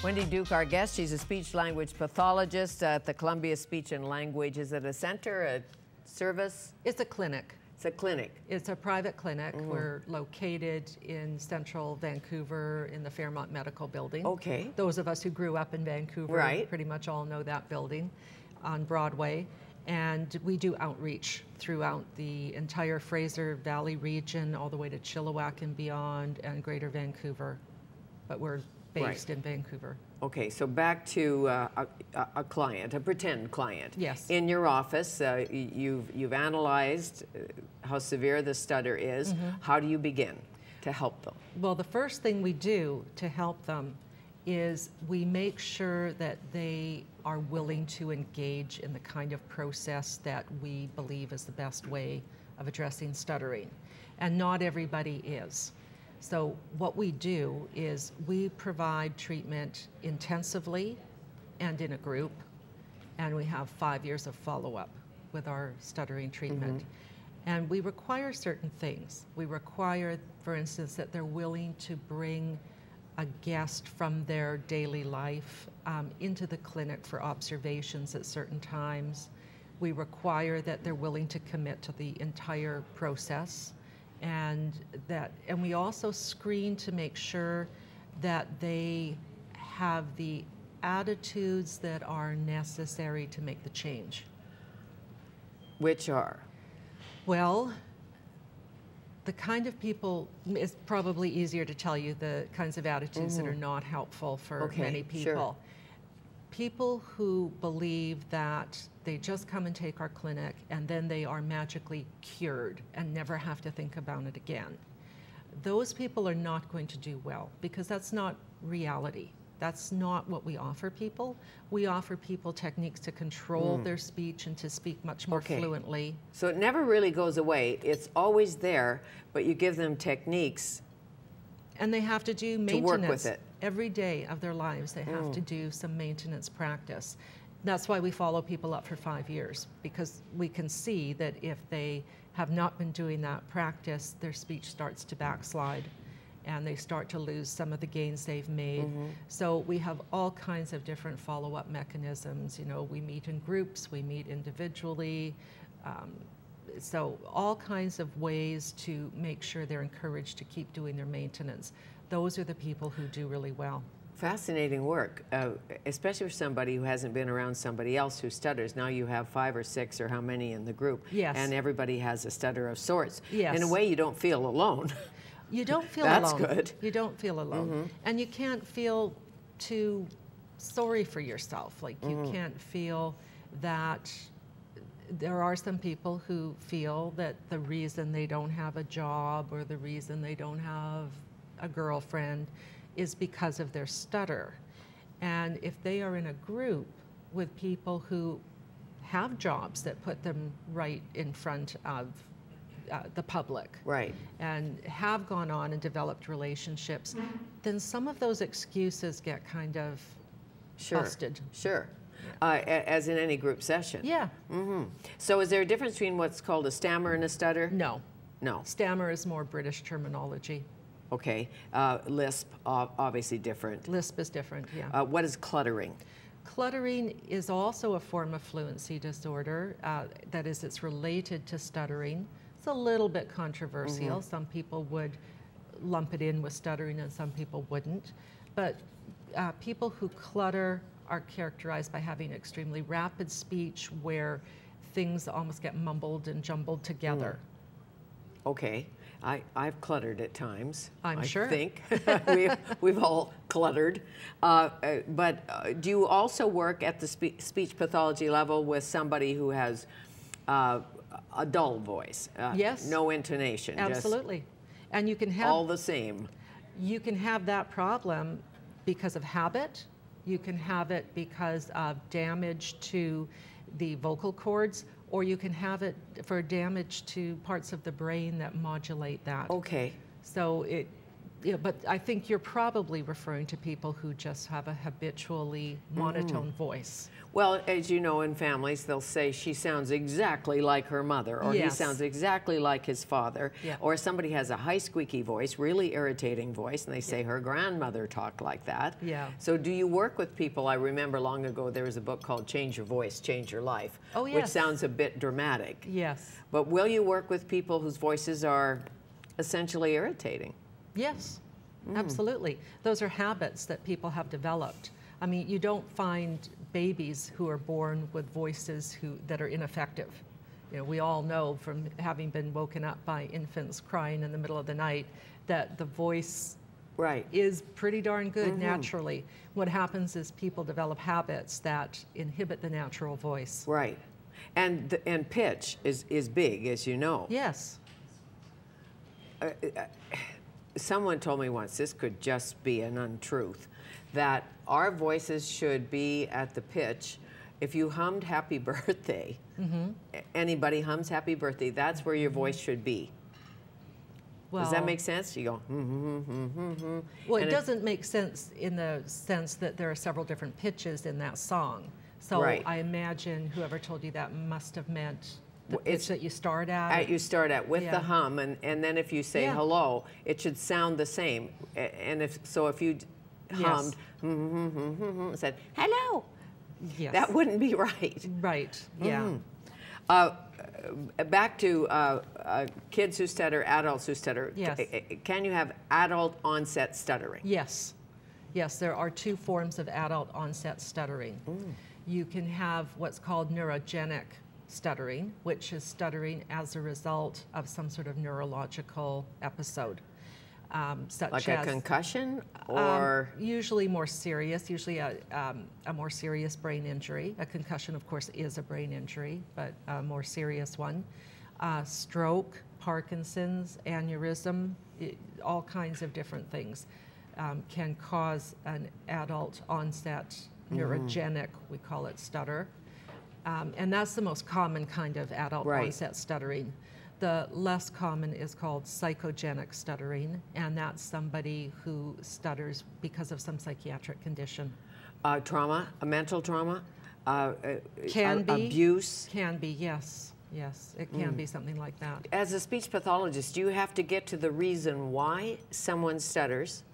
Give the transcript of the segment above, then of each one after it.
Wendy Duke, our guest. She's a speech-language pathologist at the Columbia Speech and Language. Is it a center, a service? It's a clinic. It's a clinic. It's a private clinic. We're located in central Vancouver in the Fairmont Medical Building. Okay. Those of us who grew up in Vancouver pretty much all know that building on Broadway. And we do outreach throughout the entire Fraser Valley region, all the way to Chilliwack and beyond, and Greater Vancouver. But we're based in Vancouver. Okay, so back to a client, a pretend client. Yes. In your office, you've analyzed how severe the stutter is. How do you begin to help them? Well, the first thing we do to help them is we make sure that they are willing to engage in the kind of process that we believe is the best way of addressing stuttering. And not everybody is. So what we do is we provide treatment intensively and in a group, and we have 5 years of follow-up with our stuttering treatment. And we require certain things. We require, for instance, that they're willing to bring a guest from their daily life into the clinic for observations at certain times. We require that they're willing to commit to the entire process. And we also screen to make sure that they have the attitudes that are necessary to make the change. Which are? Well, the kind of people, it's probably easier to tell you the kinds of attitudes that are not helpful for many people. People who believe that they just come and take our clinic and then they are magically cured and never have to think about it again. Those people are not going to do well because that's not reality. That's not what we offer people. We offer people techniques to control their speech and to speak much more fluently. So it never really goes away. It's always there, but you give them techniques. And they have to do maintenance. To work with it. Every day of their lives, they have to do some maintenance practice. That's why we follow people up for 5 years, because we can see that if they have not been doing that practice, their speech starts to backslide and they start to lose some of the gains they've made. So we have all kinds of different follow-up mechanisms. You know, we meet in groups, we meet individually. So all kinds of ways to make sure they're encouraged to keep doing their maintenance. Those are the people who do really well. Fascinating work, especially for somebody who hasn't been around somebody else who stutters. Now you have 5 or 6 or how many in the group. Yes. And everybody has a stutter of sorts. Yes. In a way, you don't feel alone. You don't feel That's alone. That's good. You don't feel alone. And you can't feel too sorry for yourself. Like you can't feel that. There are some people who feel that the reason they don't have a job or the reason they don't have a girlfriend is because of their stutter. And if they are in a group with people who have jobs that put them right in front of the public, and have gone on and developed relationships, then some of those excuses get kind of busted. As in any group session. So is there a difference between what's called a stammer and a stutter? No. No. Stammer is more British terminology. Okay. Lisp, obviously different. Lisp is different, yeah. What is cluttering? Cluttering is also a form of fluency disorder. That is, it's related to stuttering. It's a little bit controversial. Some people would lump it in with stuttering and some people wouldn't. But people who clutter are characterized by having extremely rapid speech where things almost get mumbled and jumbled together. Okay. I've cluttered at times. I'm sure. I think we've all cluttered. But do you also work at the speech pathology level with somebody who has a dull voice? Yes. No intonation. Absolutely. And you can have all the same. You can have that problem because of habit. You can have it because of damage to the vocal cords, or you can have it for damage to parts of the brain that modulate that. Okay. So Yeah, but I think you're probably referring to people who just have a habitually monotone voice. Well, as you know, in families, they'll say she sounds exactly like her mother, or he Yes. sounds exactly like his father, Yeah. or somebody has a high squeaky voice, really irritating voice, and they say her grandmother talked like that. Yeah. So do you work with people? I remember long ago there was a book called Change Your Voice, Change Your Life, Oh, which yes. sounds a bit dramatic. Yes. But will you work with people whose voices are essentially irritating? Yes, absolutely. Those are habits that people have developed. I mean, you don't find babies who are born with voices that are ineffective. You know, we all know from having been woken up by infants crying in the middle of the night that the voice Right. is pretty darn good naturally. What happens is people develop habits that inhibit the natural voice. Right. And pitch is big, as you know. Yes. Someone told me once, this could just be an untruth, that our voices should be at the pitch. If you hummed Happy Birthday, anybody hums Happy Birthday, that's where your voice should be. Well, Does that make sense? You go, Well, And it doesn't make sense in the sense that there are several different pitches in that song. So Right. I imagine whoever told you that must have meant the Well, pitch it's that you start at. You start at with Yeah. the hum, and then if you say Yeah. hello, it should sound the same. And if you hummed, said hello, Yes. that wouldn't be right. Right, yeah. Back to kids who stutter, adults who stutter. Yes. Can you have adult onset stuttering? Yes. Yes, there are two forms of adult onset stuttering. You can have what's called neurogenic stuttering, which is stuttering as a result of some sort of neurological episode, such Like as a concussion, or usually more serious, usually a more serious brain injury. A concussion, of course, is a brain injury, but a more serious one. Stroke, Parkinson's, aneurysm, all kinds of different things can cause an adult onset neurogenic, we call it, stutter. And that's the most common kind of adult onset stuttering. The less common is called psychogenic stuttering, and that's somebody who stutters because of some psychiatric condition. trauma, a mental trauma, Can be. abuse. Can be, yes. Yes, it can be something like that. As a speech pathologist, do you have to get to the reason why someone stutters,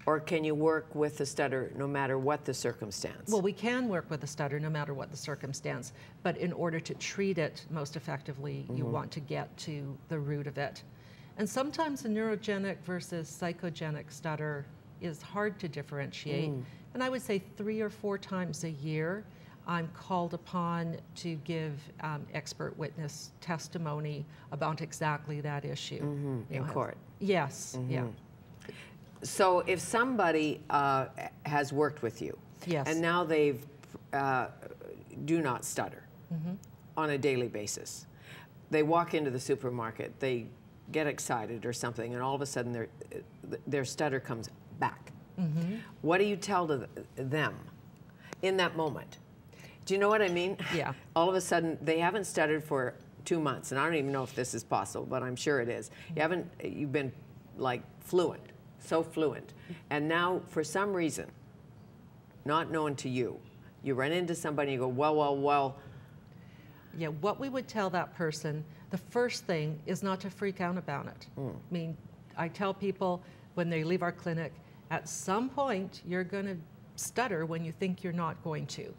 or can you work with the stutter no matter what the circumstance? Well, we can work with a stutter no matter what the circumstance, but in order to treat it most effectively, you want to get to the root of it. And sometimes a neurogenic versus psychogenic stutter is hard to differentiate. And I would say 3 or 4 times a year, I'm called upon to give expert witness testimony about exactly that issue. in court. Yes, yeah. So if somebody has worked with you, Yes. and now they've do not stutter on a daily basis, they walk into the supermarket, they get excited or something, and all of a sudden their stutter comes back. What do you tell to them in that moment? Do you know what I mean? Yeah. All of a sudden they haven't stuttered for 2 months, and I don't even know if this is possible, but I'm sure it is. You've been like fluent. So fluent. And now, for some reason, not known to you, you run into somebody and you go, well. Yeah, what we would tell that person, the first thing is not to freak out about it. I mean, I tell people when they leave our clinic, at some point, you're going to stutter when you think you're not going to.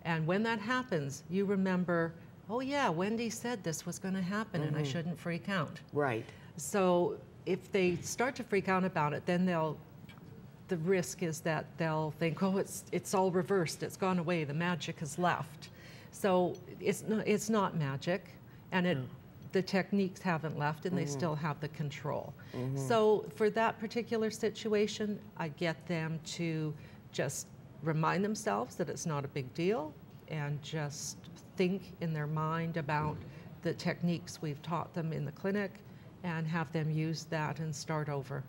And when that happens, you remember, oh yeah, Wendy said this was going to happen and I shouldn't freak out. Right. So if they start to freak out about it, then the risk is that they'll think, oh, it's all reversed, it's gone away, the magic has left. So it's not magic, and the techniques haven't left, and they still have the control. So for that particular situation, I get them to just remind themselves that it's not a big deal, and just think in their mind about the techniques we've taught them in the clinic, and have them use that and start over.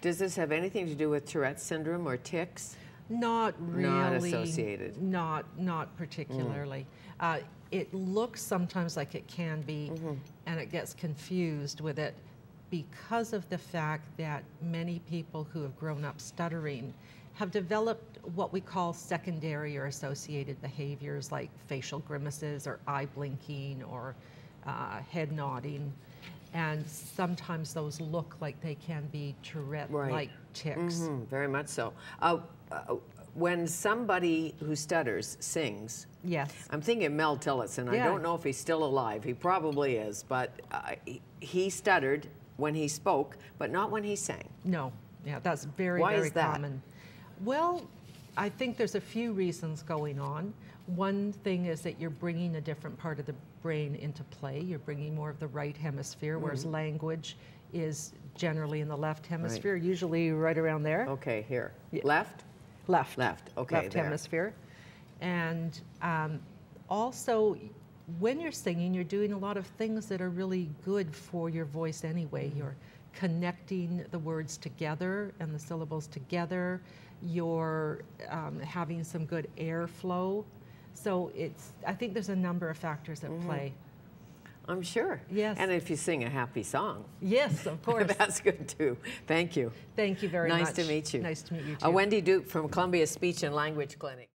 Does this have anything to do with Tourette's syndrome or tics? Not really. Not associated. Not particularly. It looks sometimes like it can be, and it gets confused with it. because of the fact that many people who have grown up stuttering have developed what we call secondary or associated behaviors like facial grimaces or eye blinking or head nodding. And sometimes those look like they can be Tourette-like tics. Very much so. When somebody who stutters sings, yes, I'm thinking Mel Tillotson. I don't know if he's still alive. He probably is, but he stuttered when he spoke, but not when he sang. No, yeah, that's very, Why very is that? common. Well, I think there's a few reasons going on. One thing is that you're bringing a different part of the brain into play. You're bringing more of the right hemisphere, whereas language is generally in the left hemisphere, usually right around there. Okay, here. Yeah. Left? Left. Left, okay, Left there. hemisphere. And also, when you're singing, you're doing a lot of things that are really good for your voice anyway. You're connecting the words together and the syllables together. You're having some good airflow. So I think there's a number of factors at play. I'm sure. Yes. And if you sing a happy song. Yes, of course. That's good too. Thank you. Thank you very much. Nice to meet you. Nice to meet you too. Wendy Duke from Columbia Speech and Language Clinic.